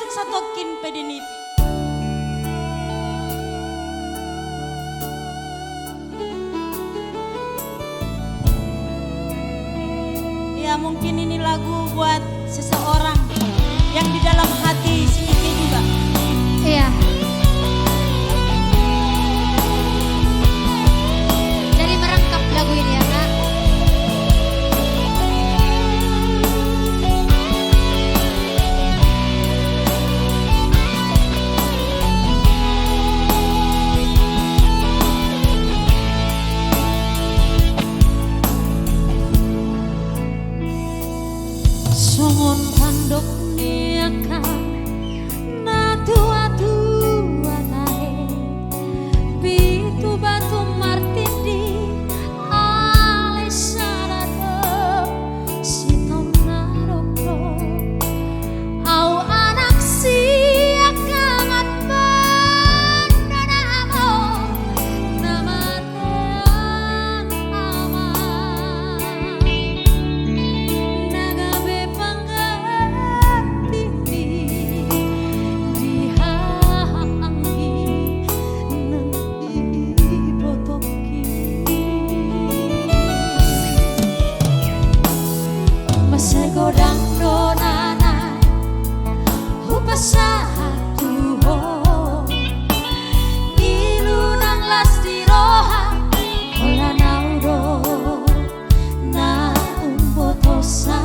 satokin pedinip. Ya mungkin ini lagu buat seseorang yang di dalam hati si Ike juga. Iya. Jadi merangkap lagu ini ya Kak. Songon tandok niaka na tua-tua tahe pitu batu martindi alesarado si tonaroko au anak siaka matman nanamo namatan aman nagabe godang donana upasa tuho ilunang lastiroha hola naudo na umbotosa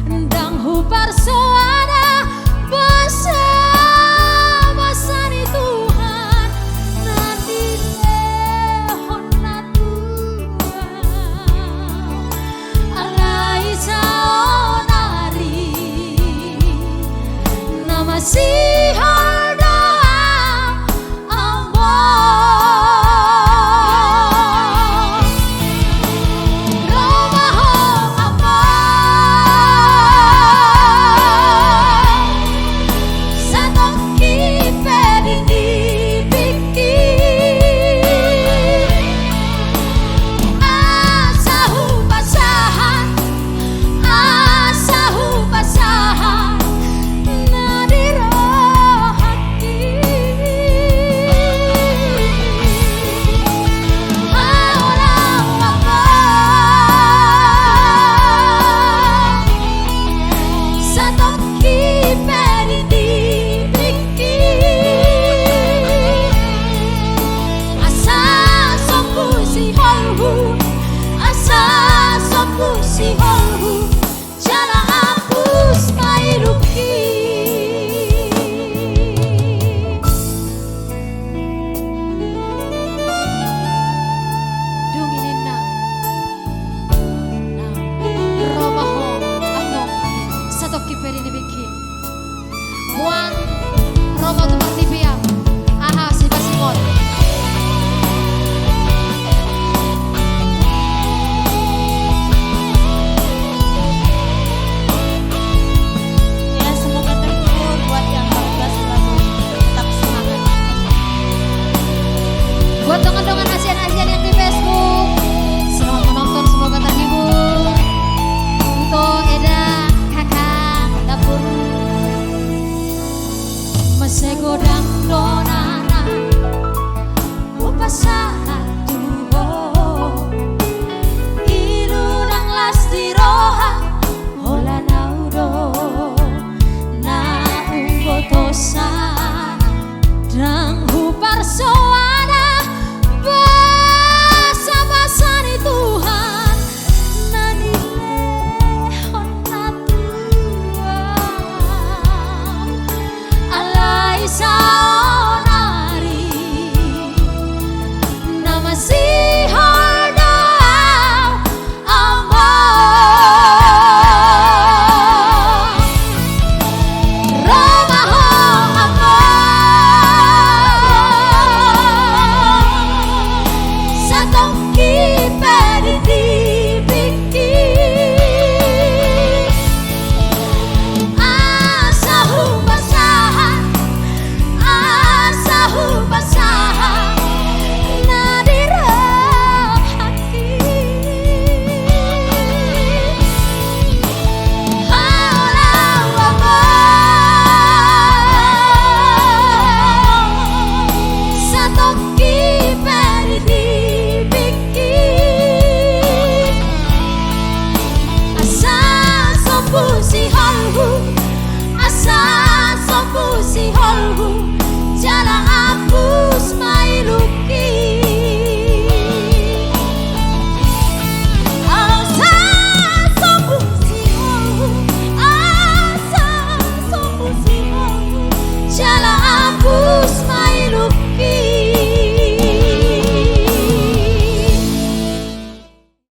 ndang hupar soada basa basa ni Tuhan nanti lehon na Tuhan alai saonari nama si Juan Romo tempat Libya aha si Basimon ya semoga terhibur buat yang sudah selalu tetap semangat. buat dongan-dongan Asian yang di Facebook selamat menonton, semoga terhibur. Untuk Eda kakak dapur Masih godang donana upasa tuho ilunang lastiroha hola naudo na umbotosa